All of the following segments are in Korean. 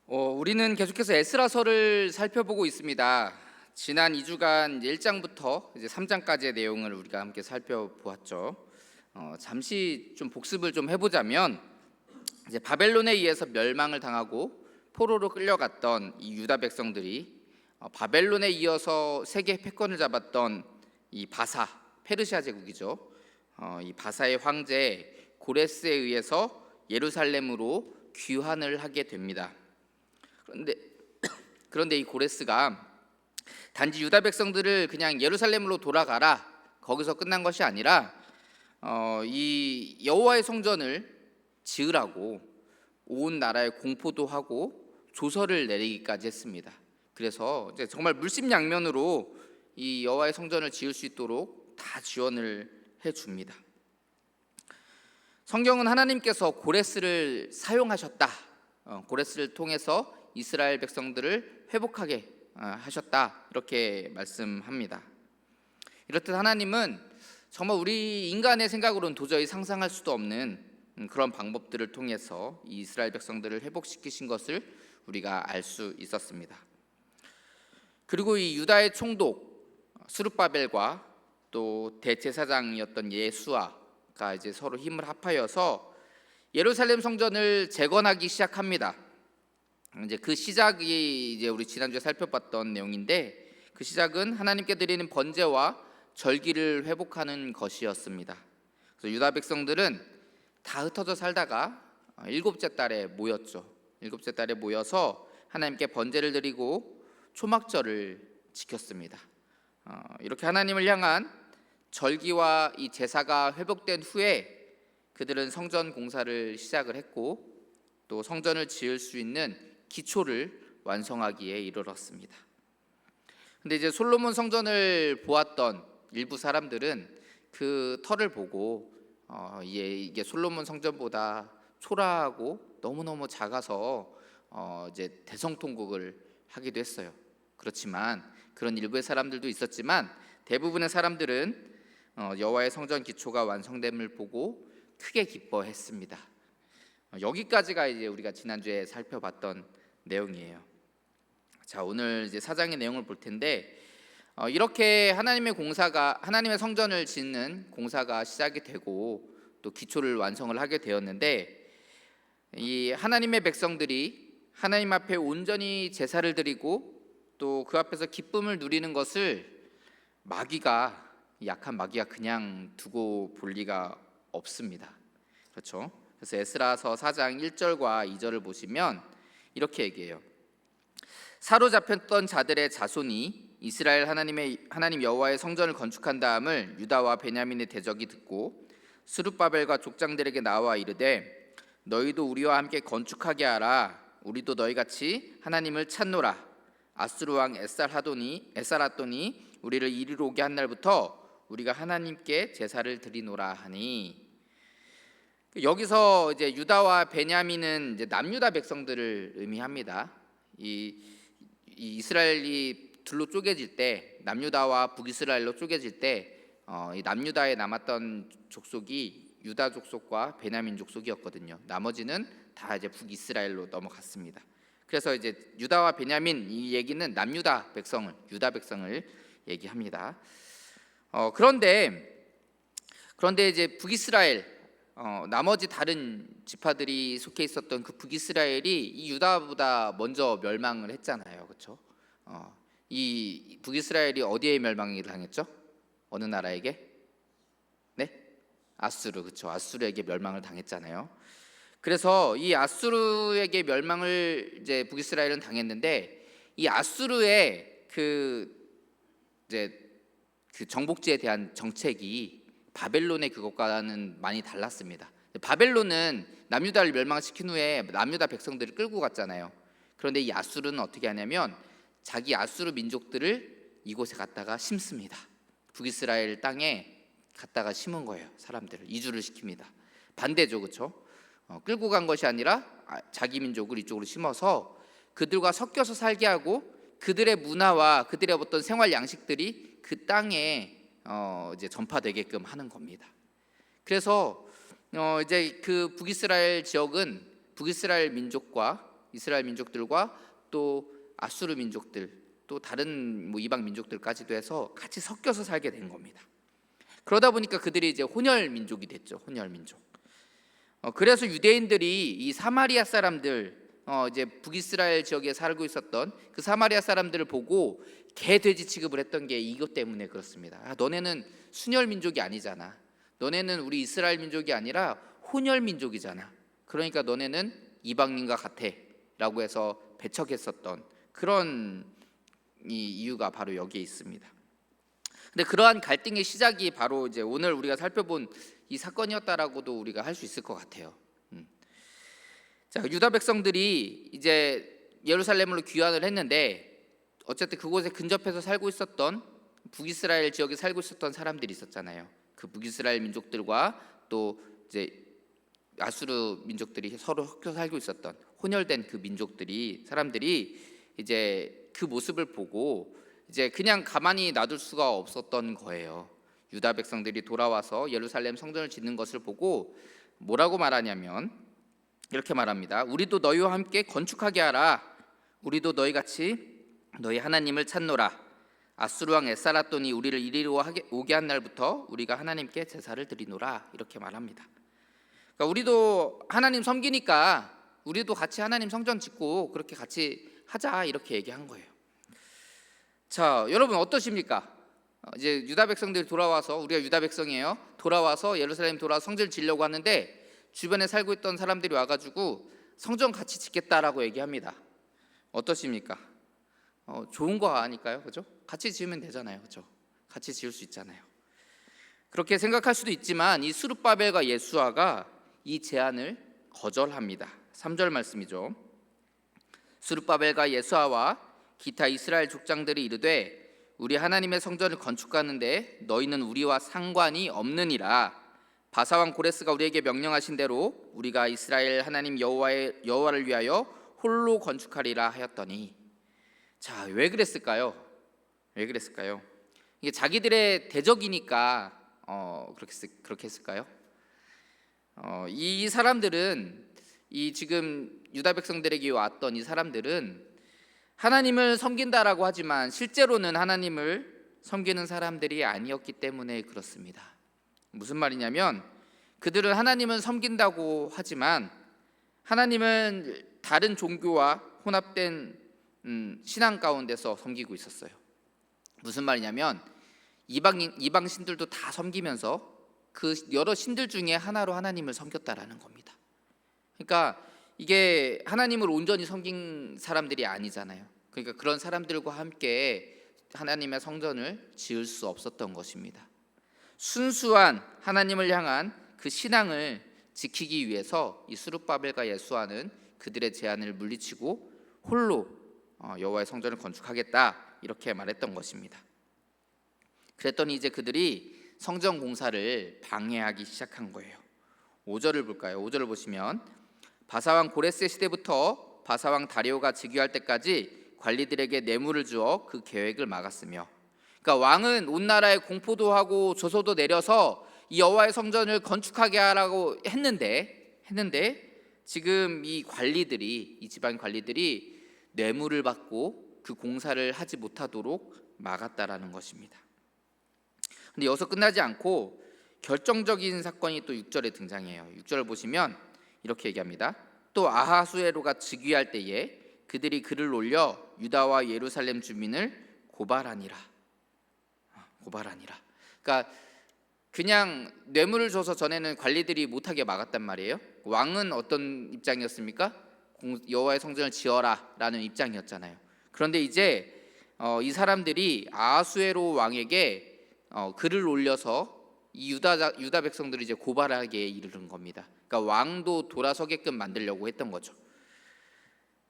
우리는 계속해서 에스라서를 살펴보고 있습니다. 지난 2주간 1장부터 이제 3장까지의 내용을 우리가 함께 살펴보았죠. 잠시 좀 복습을 좀 해보자면, 이제 바벨론에 의해서 멸망을 당하고 포로로 끌려갔던 이 유다 백성들이 바벨론에 이어서 세계 패권을 잡았던 이 바사, 페르시아 제국이죠. 이 바사의 황제 고레스에 의해서 예루살렘으로 귀환을 하게 됩니다. 그런데 이 고레스가 단지 유다 백성들을 그냥 예루살렘으로 돌아가라, 거기서 끝난 것이 아니라 이 여호와의 성전을 지으라고 온 나라에 공포도 하고 조서를 내리기까지 했습니다. 그래서 이제 정말 물심양면으로 이 여호와의 성전을 지을 수 있도록 다 지원을 해줍니다. 성경은 하나님께서 고레스를 사용하셨다, 고레스를 통해서 이스라엘 백성들을 회복하게 하셨다, 이렇게 말씀합니다. 이렇듯 하나님은 정말 우리 인간의 생각으로는 도저히 상상할 수도 없는 그런 방법들을 통해서 이 이스라엘 백성들을 회복시키신 것을 우리가 알 수 있었습니다. 그리고 이 유다의 총독 스룹바벨과 또 대제사장이었던 예수아가 이제 서로 힘을 합하여서 예루살렘 성전을 재건하기 시작합니다. 이제 그 시작이 이제 우리 지난주에 살펴봤던 내용인데, 그 시작은 하나님께 드리는 번제와 절기를 회복하는 것이었습니다. 그래서 유다 백성들은 다 흩어져 살다가 일곱째 달에 모였죠. 일곱째 달에 모여서 하나님께 번제를 드리고 초막절을 지켰습니다. 이렇게 하나님을 향한 절기와 이 제사가 회복된 후에 그들은 성전 공사를 시작을 했고, 또 성전을 지을 수 있는 기초를 완성하기에 이르렀습니다. 근데 이제 솔로몬 성전을 보았던 일부 사람들은 그 터를 보고 이게 솔로몬 성전보다 초라하고 너무너무 작아서 이제 대성통곡을 하기도 했어요. 그렇지만 그런 일부의 사람들도 있었지만, 대부분의 사람들은 여호와의 성전 기초가 완성됨을 보고 크게 기뻐했습니다. 여기까지가 이제 우리가 지난주에 살펴봤던 내용이에요. 자, 오늘 이제 4장의 내용을 볼 텐데, 이렇게 하나님의 성전을 짓는 공사가 시작이 되고 또 기초를 완성을 하게 되었는데, 이 하나님의 백성들이 하나님 앞에 온전히 제사를 드리고 또 그 앞에서 기쁨을 누리는 것을 약한 마귀가 그냥 두고 볼 리가 없습니다. 그렇죠? 그래서 에스라서 4장 1절과 2절을 보시면 이렇게 얘기해요. 사로잡혔던 자들의 자손이 이스라엘 하나님 여호와의 성전을 건축한 다음을 유다와 베냐민의 대적이 듣고 스룹바벨과 족장들에게 나와 이르되, 너희도 우리와 함께 건축하게 하라. 우리도 너희같이 하나님을 찾노라. 아수르 왕 에살하돈이 우리를 이리로 오게 한 날부터 우리가 하나님께 제사를 드리노라 하니. 여기서 이제 유다와 베냐민은 이제 남유다 백성들을 의미합니다. 이 이스라엘이 둘로 쪼개질 때, 남유다와 북이스라엘로 쪼개질 때 이 남유다에 남았던 족속이 유다 족속과 베냐민 족속이었거든요. 나머지는 다 이제 북이스라엘로 넘어갔습니다. 그래서 이제 유다와 베냐민, 이 얘기는 남유다 백성을, 유다 백성을 얘기합니다. 그런데 이제 북이스라엘, 나머지 다른 지파들이 속해 있었던 그 북이스라엘이 이 유다보다 먼저 멸망을 했잖아요, 그렇죠? 이 북이스라엘이 어디에 멸망을 당했죠? 어느 나라에게? 네, 아수르, 그렇죠? 아수르에게 멸망을 당했잖아요. 그래서 이 아수르에게 멸망을 이제 북이스라엘은 당했는데, 이 아수르의 그 정복지에 대한 정책이 바벨론의 그것과는 많이 달랐습니다. 바벨론은 남유다를 멸망시킨 후에 남유다 백성들을 끌고 갔잖아요. 그런데 이 아수르는 어떻게 하냐면 자기 아수르 민족들을 이곳에 갖다가 심습니다. 북이스라엘 땅에 갖다가 심은 거예요. 사람들을 이주를 시킵니다. 반대죠, 그렇죠? 끌고 간 것이 아니라 자기 민족을 이쪽으로 심어서 그들과 섞여서 살게 하고, 그들의 문화와 그들의 어떤 생활 양식들이 그 땅에 이제 전파되게끔 하는 겁니다. 그래서 이제 그 북이스라엘 지역은 북이스라엘 민족과 이스라엘 민족들과 또 아수르 민족들, 또 다른 이방 민족들까지도 해서 같이 섞여서 살게 된 겁니다. 그러다 보니까 그들이 이제 혼혈 민족이 됐죠. 혼혈 민족. 그래서 유대인들이 이 사마리아 사람들, 이제 북이스라엘 지역에 살고 있었던 그 사마리아 사람들을 보고 개 돼지 취급을 했던 게 이것 때문에 그렇습니다. 너네는 순혈 민족이 아니잖아. 너네는 우리 이스라엘 민족이 아니라 혼혈 민족이잖아. 그러니까 너네는 이방인과 같아라고 해서 배척했었던 그런 이유가 바로 여기에 있습니다. 근데 그러한 갈등의 시작이 바로 이제 오늘 우리가 살펴본 이 사건이었다라고도 우리가 할 수 있을 것 같아요. 자, 유다 백성들이 이제 예루살렘으로 귀환을 했는데 어쨌든 그곳에 근접해서 살고 있었던 북이스라엘 지역에 살고 있었던 사람들이 있었잖아요. 그 북이스라엘 민족들과 또 이제 아수르 민족들이 서로 섞여 살고 있었던 혼혈된 그 사람들이 이제 그 모습을 보고 이제 그냥 가만히 놔둘 수가 없었던 거예요. 유다 백성들이 돌아와서 예루살렘 성전을 짓는 것을 보고 뭐라고 말하냐면 이렇게 말합니다. 우리도 너희와 함께 건축하게 하라. 우리도 너희같이 너희 하나님을 찾노라. 아수르 왕 에사라돈이 우리를 이리로 오게 한 날부터 우리가 하나님께 제사를 드리노라. 이렇게 말합니다. 그러니까 우리도 하나님 섬기니까 우리도 같이 하나님 성전 짓고 그렇게 같이 하자, 이렇게 얘기한 거예요. 자, 여러분 어떠십니까? 이제 유다 백성들이 돌아와서, 우리가 유다 백성이에요. 돌아와서 예루살렘 돌아와서 성전을 지으려고 하는데 주변에 살고 있던 사람들이 와가지고 성전 같이 짓겠다라고 얘기합니다. 어떠십니까? 좋은 거 아닐까요? 그죠? 같이 지으면 되잖아요. 그죠? 같이 지을 수 있잖아요. 그렇게 생각할 수도 있지만 이 스룹바벨과 예수아가 이 제안을 거절합니다. 3절 말씀이죠. 스룹바벨과 예수아와 기타 이스라엘 족장들이 이르되 우리 하나님의 성전을 건축하는데 너희는 우리와 상관이 없느니라. 바사왕 고레스가 우리에게 명령하신 대로 우리가 이스라엘 하나님 여호와를 위하여 홀로 건축하리라 하였더니. 자, 왜 그랬을까요? 왜 그랬을까요? 이게 자기들의 대적이니까 그렇게 했을까요? 이 사람들은, 이 지금 유다 백성들에게 왔던 이 사람들은 하나님을 섬긴다라고 하지만 실제로는 하나님을 섬기는 사람들이 아니었기 때문에 그렇습니다. 무슨 말이냐면 그들은 하나님을 섬긴다고 하지만 하나님은 다른 종교와 혼합된 신앙 가운데서 섬기고 있었어요. 무슨 말이냐면 이방 신들도 다 섬기면서 그 여러 신들 중에 하나로 하나님을 섬겼다라는 겁니다. 그러니까 이게 하나님을 온전히 섬긴 사람들이 아니잖아요. 그러니까 그런 사람들과 함께 하나님의 성전을 지을 수 없었던 것입니다. 순수한 하나님을 향한 그 신앙을 지키기 위해서 이 스룹바벨과 예수아는 그들의 제안을 물리치고 홀로 여호와의 성전을 건축하겠다, 이렇게 말했던 것입니다. 그랬더니 이제 그들이 성전 공사를 방해하기 시작한 거예요. 5절을 볼까요? 5절을 보시면 바사왕 고레스 시대부터 바사왕 다리오가 즉위할 때까지 관리들에게 뇌물을 주어 그 계획을 막았으며, 그러니까 왕은 온 나라에 공포도 하고 조서도 내려서 이 여호와의 성전을 건축하게 하라고 했는데 지금 이 지방 관리들이 뇌물을 받고 그 공사를 하지 못하도록 막았다라는 것입니다. 근데 여기서 끝나지 않고 결정적인 사건이 또 6절에 등장해요. 6절을 보시면 이렇게 얘기합니다. 또 아하수에로가 즉위할 때에 그들이 글을 올려 유다와 예루살렘 주민을 고발하니라. 그러니까 그냥 뇌물을 줘서 전에는 관리들이 못하게 막았단 말이에요. 왕은 어떤 입장이었습니까? 여호와의 성전을 지어라라는 입장이었잖아요. 그런데 이제 이 사람들이 아하수에로 왕에게 글을 올려서 이 유다 백성들이 이제 고발하게 이르는 겁니다. 그러니까 왕도 돌아서게끔 만들려고 했던 거죠.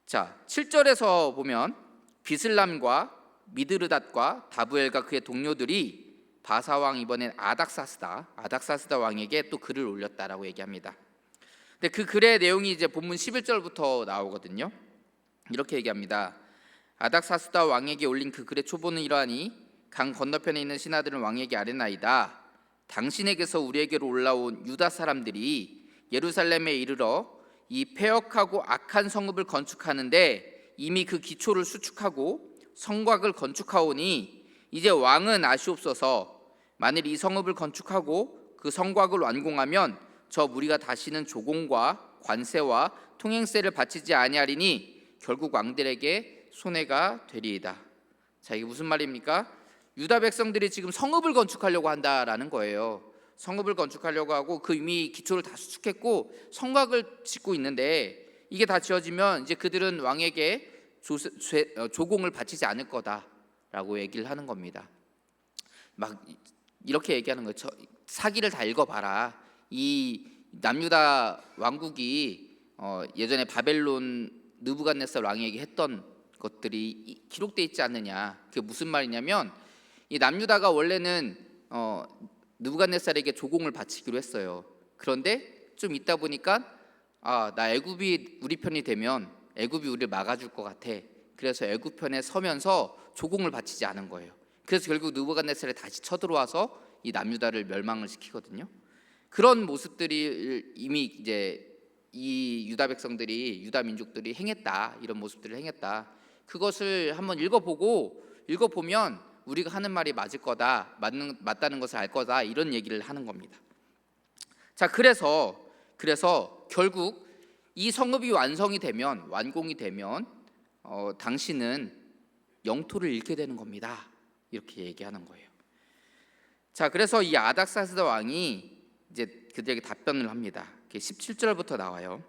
자, 7절에서 보면 비슬람과 미드르닷과 다부엘과 그의 동료들이 바사왕, 이번엔 아닥사스다 왕에게 또 글을 올렸다라고 얘기합니다. 근데 그 글의 내용이 이제 본문 11절부터 나오거든요. 이렇게 얘기합니다. 아닥사스다 왕에게 올린 그 글의 초본은 이러하니 강 건너편에 있는 신하들은 왕에게 아뢰나이다. 당신에게서 우리에게로 올라온 유다 사람들이 예루살렘에 이르러 이 폐역하고 악한 성읍을 건축하는데 이미 그 기초를 수축하고 성곽을 건축하오니 이제 왕은 아시옵소서. 만일 이 성읍을 건축하고 그 성곽을 완공하면 저 무리가 다시는 조공과 관세와 통행세를 바치지 아니하리니 결국 왕들에게 손해가 되리이다. 자, 이게 무슨 말입니까? 유다 백성들이 지금 성읍을 건축하려고 한다라는 거예요. 성읍을 건축하려고 하고 그 이미 기초를 다 수축했고 성곽을 짓고 있는데 이게 다 지어지면 이제 그들은 왕에게 조공을 바치지 않을 거다라고 얘기를 하는 겁니다. 막 이렇게 얘기하는 거예요. 사기를 다 읽어봐라. 이 남유다 왕국이 예전에 바벨론 느부갓네살 왕에게 했던 것들이 기록되어 있지 않느냐. 그게 무슨 말이냐면 이 남유다가 원래는 느부갓네살에게 조공을 바치기로 했어요. 그런데 좀 있다 보니까 나 애굽이 우리 편이 되면 애굽이 우리를 막아줄 것 같아. 그래서 애굽 편에 서면서 조공을 바치지 않은 거예요. 그래서 결국 느부갓네살이 다시 쳐들어와서 이 남유다를 멸망을 시키거든요. 그런 모습들이 이미 이제 이 유다 백성들이 유다 민족들이 행했다. 이런 모습들을 행했다. 그것을 한번 읽어보면 우리가 하는 말이 맞을 거다, 맞다는 것을 알 거다, 이런 얘기를 하는 겁니다. 자, 그래서 결국 이 성읍이 완공이 되면 당신은 영토를 잃게 되는 겁니다. 이렇게 얘기하는 거예요. 자, 그래서 이 아닥사스다 왕이 이제 그들에게 답변을 합니다. 17절부터 나와요.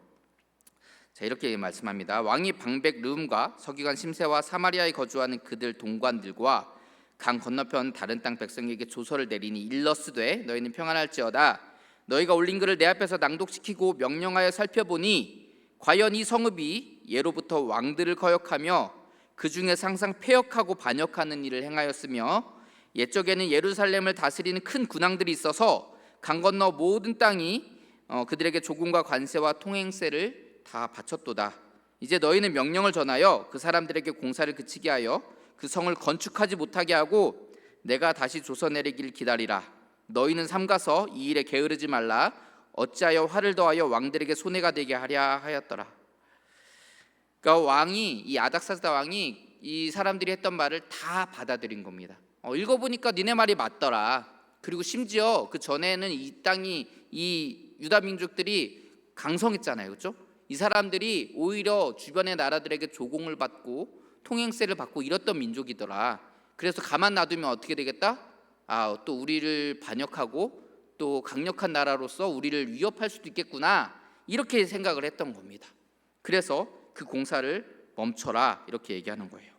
자, 이렇게 말씀합니다. 왕이 방백 르움과 서기관 심세와 사마리아에 거주하는 그들 동관들과 강 건너편 다른 땅 백성에게 조서를 내리니 일러스되 너희는 평안할지어다. 너희가 올린 글을 내 앞에서 낭독시키고 명령하여 살펴보니 과연 이 성읍이 예로부터 왕들을 거역하며 그 중에 항상 폐역하고 반역하는 일을 행하였으며 옛적에는 예루살렘을 다스리는 큰 군왕들이 있어서 강 건너 모든 땅이 그들에게 조공과 관세와 통행세를 다 바쳤도다. 이제 너희는 명령을 전하여 그 사람들에게 공사를 그치게 하여 그 성을 건축하지 못하게 하고 내가 다시 조서 내리기를 기다리라. 너희는 삼가서 이 일에 게으르지 말라. 어찌하여 화를 더하여 왕들에게 손해가 되게 하랴 하였더라. 그러니까 왕이, 이 아닥사스다 왕이 이 사람들이 했던 말을 다 받아들인 겁니다. 읽어보니까 니네 말이 맞더라. 그리고 심지어 그 전에는 이 땅이, 이 유다 민족들이 강성했잖아요, 그렇죠? 이 사람들이 오히려 주변의 나라들에게 조공을 받고 통행세를 받고 이랬던 민족이더라. 그래서 가만 놔두면 어떻게 되겠다? 또 우리를 반역하고 또 강력한 나라로서 우리를 위협할 수도 있겠구나, 이렇게 생각을 했던 겁니다. 그래서 그 공사를 멈춰라, 이렇게 얘기하는 거예요.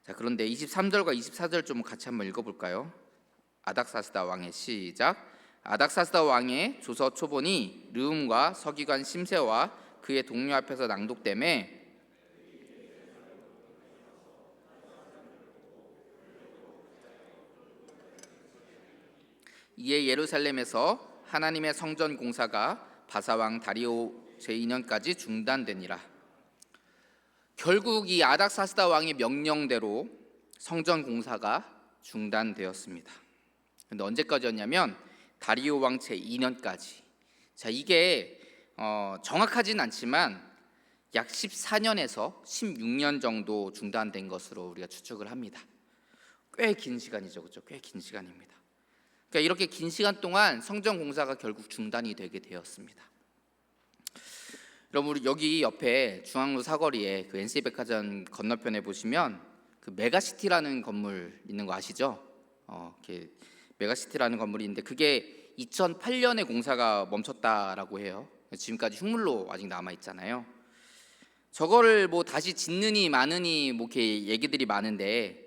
자, 그런데 23절과 24절 좀 같이 한번 읽어볼까요? 아닥사스다 왕의 시작. 아닥사스다 왕의 조서 초본이 르움과 서기관 심세와 그의 동료 앞에서 낭독되매 이에 예루살렘에서 하나님의 성전 공사가 바사왕 다리오 제2년까지 중단되니라. 결국 이 아닥사스다 왕의 명령대로 성전 공사가 중단되었습니다. 그런데 언제까지였냐면 다리오 왕 제2년까지. 자, 이게 정확하진 않지만 약 14년에서 16년 정도 중단된 것으로 우리가 추측을 합니다. 꽤 긴 시간이죠, 그렇죠? 꽤 긴 시간입니다. 그러니까 이렇게 긴 시간 동안 성전 공사가 결국 중단이 되게 되었습니다. 여러분, 우리 여기 옆에 중앙로 사거리에 그 NC 백화점 건너편에 보시면 그 메가시티라는 건물 있는 거 아시죠? 이렇게 메가시티라는 건물이 있는데 그게 2008년에 공사가 멈췄다라고 해요. 지금까지 흉물로 아직 남아 있잖아요. 저거를 뭐 다시 짓느니 마느니 뭐 이렇게 얘기들이 많은데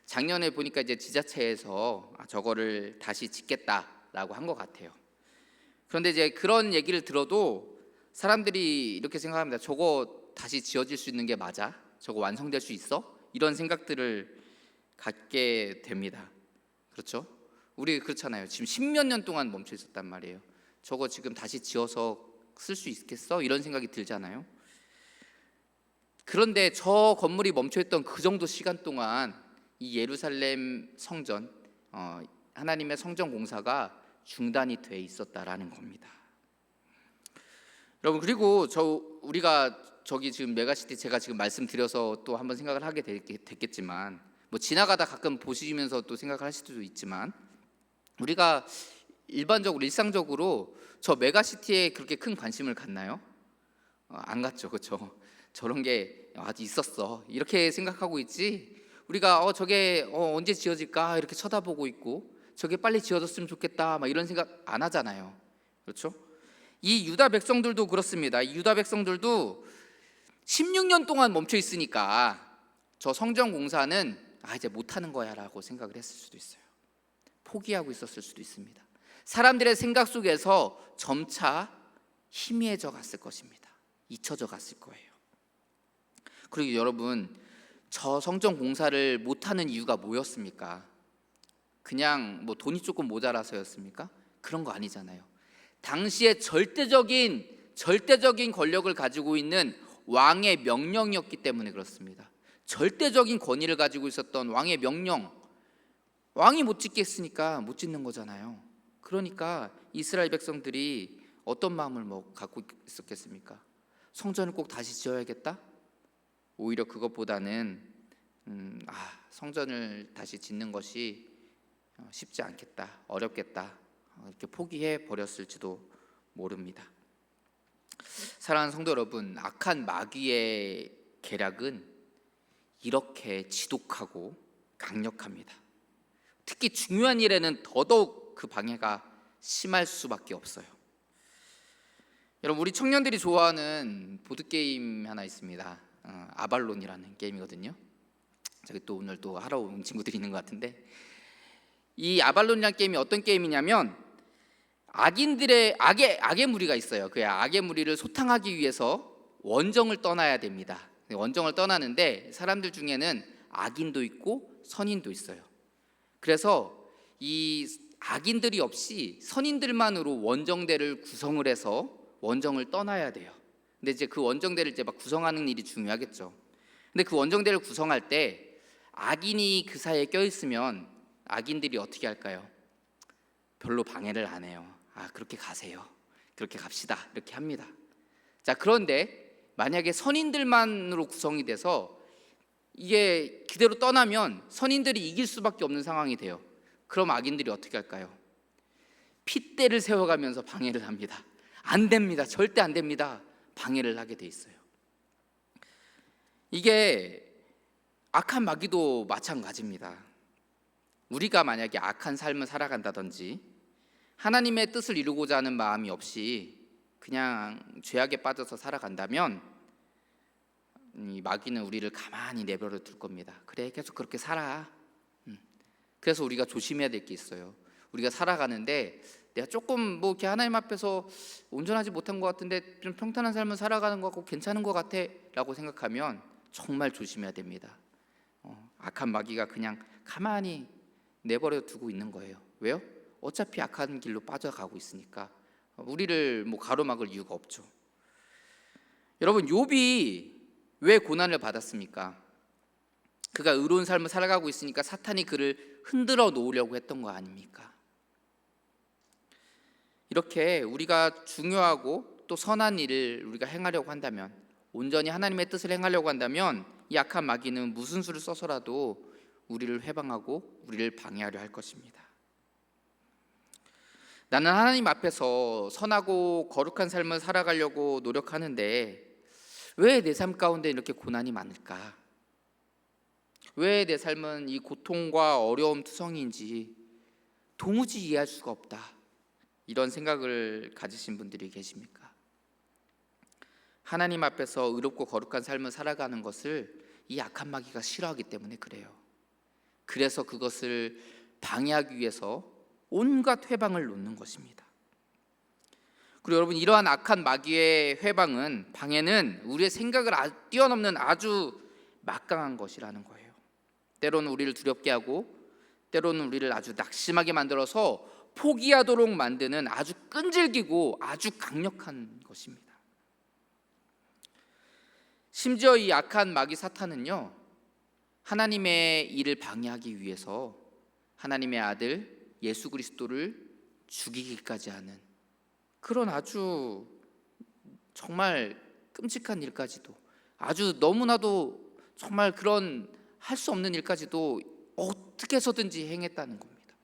작년에 보니까 이제 지자체에서 저거를 다시 짓겠다라고 한 것 같아요. 그런데 이제 그런 얘기를 들어도 사람들이 이렇게 생각합니다. 저거 다시 지어질 수 있는 게 맞아? 저거 완성될 수 있어? 이런 생각들을 갖게 됩니다. 그렇죠? 우리 그렇잖아요. 지금 10몇 년 동안 멈춰 있었단 말이에요. 저거 지금 다시 지어서 쓸 수 있겠어? 이런 생각이 들잖아요. 그런데 저 건물이 멈춰있던 그 정도 시간 동안 이 예루살렘 성전, 하나님의 성전 공사가 중단이 돼 있었다라는 겁니다. 여러분, 그리고 우리가 저기 지금 메가시티 제가 지금 말씀드려서 또 한번 생각을 하게 됐겠지만, 뭐 지나가다 가끔 보시면서 또 생각을 하실 수도 있지만, 우리가 일반적으로 일상적으로 저 메가시티에 그렇게 큰 관심을 갖나요? 안 갖죠, 그렇죠? 저런 게 아주 있었어 이렇게 생각하고 있지, 우리가 저게 언제 지어질까 이렇게 쳐다보고 있고, 저게 빨리 지어졌으면 좋겠다 막 이런 생각 안 하잖아요, 그렇죠? 이 유다 백성들도 그렇습니다. 이 유다 백성들도 16년 동안 멈춰 있으니까 저 성전 공사는 이제 못하는 거야 라고 생각을 했을 수도 있어요. 포기하고 있었을 수도 있습니다. 사람들의 생각 속에서 점차 희미해져 갔을 것입니다. 잊혀져 갔을 거예요. 그리고 여러분, 저 성전 공사를 못하는 이유가 뭐였습니까? 그냥 뭐 돈이 조금 모자라서였습니까? 그런 거 아니잖아요. 당시에 절대적인 권력을 가지고 있는 왕의 명령이었기 때문에 그렇습니다. 절대적인 권위를 가지고 있었던 왕의 명령, 왕이 못 짓겠으니까 못 짓는 거잖아요. 그러니까 이스라엘 백성들이 어떤 마음을 갖고 있었겠습니까? 성전을 꼭 다시 지어야겠다? 오히려 그것보다는 성전을 다시 짓는 것이 쉽지 않겠다, 어렵겠다, 이렇게 포기해 버렸을지도 모릅니다. 사랑하는 성도 여러분, 악한 마귀의 계략은 이렇게 지독하고 강력합니다. 특히 중요한 일에는 더더욱 그 방해가 심할 수밖에 없어요. 여러분, 우리 청년들이 좋아하는 보드게임 하나 있습니다. 아발론이라는 게임이거든요. 저기 또 오늘 또 하러 온 친구들이 있는 것 같은데, 이 아발론이라는 게임이 어떤 게임이냐면, 악의 무리가 있어요. 그 악의 무리를 소탕하기 위해서 원정을 떠나야 됩니다. 원정을 떠나는데 사람들 중에는 악인도 있고 선인도 있어요. 그래서 이 악인들이 없이 선인들만으로 원정대를 구성을 해서 원정을 떠나야 돼요. 근데 이제 그 원정대를 이제 막 구성하는 일이 중요하겠죠. 근데 그 원정대를 구성할 때 악인이 그 사이에 껴있으면 악인들이 어떻게 할까요? 별로 방해를 안 해요. 그렇게 가세요, 그렇게 갑시다, 이렇게 합니다. 자, 그런데 만약에 선인들만으로 구성이 돼서 이게 그대로 떠나면 선인들이 이길 수밖에 없는 상황이 돼요. 그럼 악인들이 어떻게 할까요? 핏대를 세워가면서 방해를 합니다. 안 됩니다, 절대 안 됩니다. 방해를 하게 돼 있어요. 이게 악한 마귀도 마찬가지입니다. 우리가 만약에 악한 삶을 살아간다든지 하나님의 뜻을 이루고자 하는 마음이 없이 그냥 죄악에 빠져서 살아간다면 이 마귀는 우리를 가만히 내버려 둘 겁니다. 그래, 계속 그렇게 살아. 그래서 우리가 조심해야 될 게 있어요. 우리가 살아가는데 내가 조금 이렇게 하나님 앞에서 온전하지 못한 것 같은데 좀 평탄한 삶을 살아가는 것 같고 괜찮은 것 같아 라고 생각하면 정말 조심해야 됩니다. 악한 마귀가 그냥 가만히 내버려 두고 있는 거예요. 왜요? 어차피 악한 길로 빠져가고 있으니까 우리를 가로막을 이유가 없죠. 여러분, 욥이 왜 고난을 받았습니까? 그가 의로운 삶을 살아가고 있으니까 사탄이 그를 흔들어 놓으려고 했던 거 아닙니까? 이렇게 우리가 중요하고 또 선한 일을 우리가 행하려고 한다면, 온전히 하나님의 뜻을 행하려고 한다면 이 악한 마귀는 무슨 수를 써서라도 우리를 회방하고 우리를 방해하려 할 것입니다. 나는 하나님 앞에서 선하고 거룩한 삶을 살아가려고 노력하는데 왜 내 삶 가운데 이렇게 고난이 많을까? 왜 내 삶은 이 고통과 어려움 투성이인지 도무지 이해할 수가 없다, 이런 생각을 가지신 분들이 계십니까? 하나님 앞에서 의롭고 거룩한 삶을 살아가는 것을 이 악한 마귀가 싫어하기 때문에 그래요. 그래서 그것을 방해하기 위해서 온갖 회방을 놓는 것입니다. 그리고 여러분, 이러한 악한 마귀의 회방은, 방해는 우리의 생각을 뛰어넘는 아주 막강한 것이라는 거예요. 때로는 우리를 두렵게 하고 때로는 우리를 아주 낙심하게 만들어서 포기하도록 만드는 아주 끈질기고 아주 강력한 것입니다. 심지어 이 악한 마귀 사탄은요, 하나님의 일을 방해하기 위해서 하나님의 아들 예수 그리스도를 죽이기까지 하는 그런 아주 정말 끔찍한 일까지도, 아주 너무나도 정말 그런 할 수 없는 일까지도 어떻게 해서든지 행했다는 겁니다.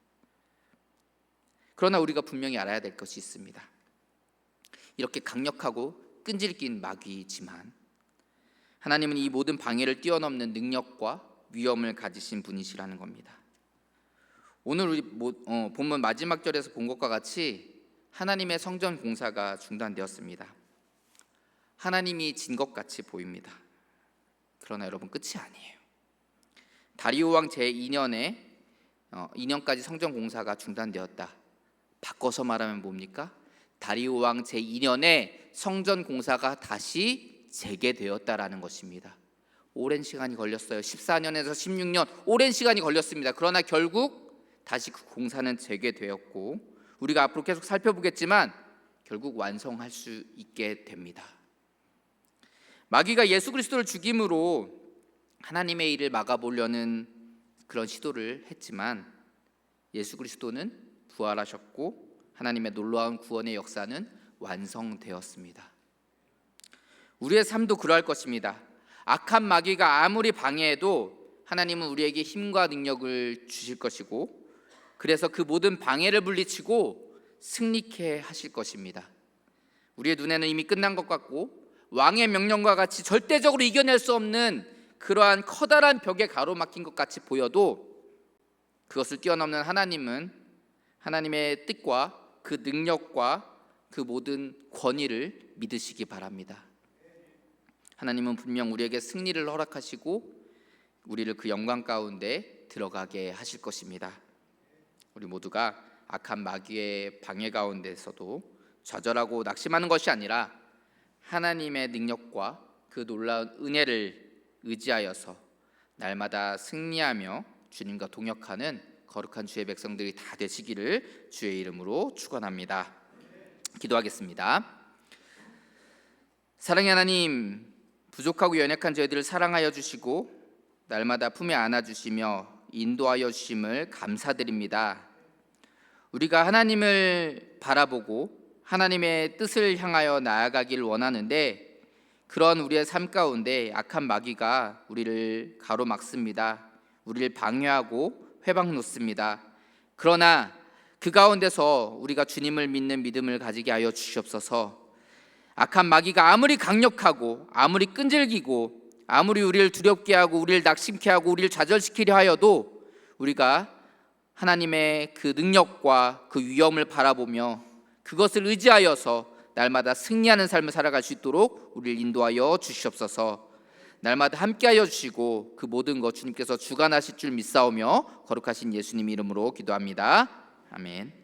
그러나 우리가 분명히 알아야 될 것이 있습니다. 이렇게 강력하고 끈질긴 마귀이지만 하나님은 이 모든 방해를 뛰어넘는 능력과 위엄을 가지신 분이시라는 겁니다. 오늘 우리 본문 마지막 절에서 본 것과 같이 하나님의 성전 공사가 중단되었습니다. 하나님이 진 것 같이 보입니다. 그러나 여러분, 끝이 아니에요. 다리오 왕 제2년에 2년까지 성전 공사가 중단되었다. 바꿔서 말하면 뭡니까? 다리오 왕 제2년에 성전 공사가 다시 재개되었다라는 것입니다. 오랜 시간이 걸렸어요. 14년에서 16년 오랜 시간이 걸렸습니다. 그러나 결국 다시 그 공사는 재개되었고, 우리가 앞으로 계속 살펴보겠지만 결국 완성할 수 있게 됩니다. 마귀가 예수 그리스도를 죽임으로 하나님의 일을 막아보려는 그런 시도를 했지만 예수 그리스도는 부활하셨고 하나님의 놀라운 구원의 역사는 완성되었습니다. 우리의 삶도 그러할 것입니다. 악한 마귀가 아무리 방해해도 하나님은 우리에게 힘과 능력을 주실 것이고, 그래서 그 모든 방해를 물리치고 승리케 하실 것입니다. 우리의 눈에는 이미 끝난 것 같고 왕의 명령과 같이 절대적으로 이겨낼 수 없는 그러한 커다란 벽에 가로막힌 것 같이 보여도 그것을 뛰어넘는 하나님은 하나님의 뜻과 그 능력과 그 모든 권위를 믿으시기 바랍니다. 하나님은 분명 우리에게 승리를 허락하시고 우리를 그 영광 가운데 들어가게 하실 것입니다. 우리 모두가 악한 마귀의 방해 가운데서도 좌절하고 낙심하는 것이 아니라 하나님의 능력과 그 놀라운 은혜를 의지하여서 날마다 승리하며 주님과 동역하는 거룩한 주의 백성들이 다 되시기를 주의 이름으로 축원합니다. 기도하겠습니다. 사랑의 하나님, 부족하고 연약한 저희들을 사랑하여 주시고 날마다 품에 안아주시며 인도하여 주심을 감사드립니다. 우리가 하나님을 바라보고 하나님의 뜻을 향하여 나아가길 원하는데 그런 우리의 삶 가운데 악한 마귀가 우리를 가로막습니다. 우리를 방해하고 회방 놓습니다. 그러나 그 가운데서 우리가 주님을 믿는 믿음을 가지게 하여 주시옵소서. 악한 마귀가 아무리 강력하고 아무리 끈질기고 아무리 우리를 두렵게 하고 우리를 낙심케 하고 우리를 좌절시키려 하여도 우리가 하나님의 그 능력과 그 위엄을 바라보며 그것을 의지하여서 날마다 승리하는 삶을 살아갈 수 있도록 우리를 인도하여 주시옵소서. 날마다 함께하여 주시고 그 모든 것 주님께서 주관하실 줄 믿사오며 거룩하신 예수님 이름으로 기도합니다. 아멘.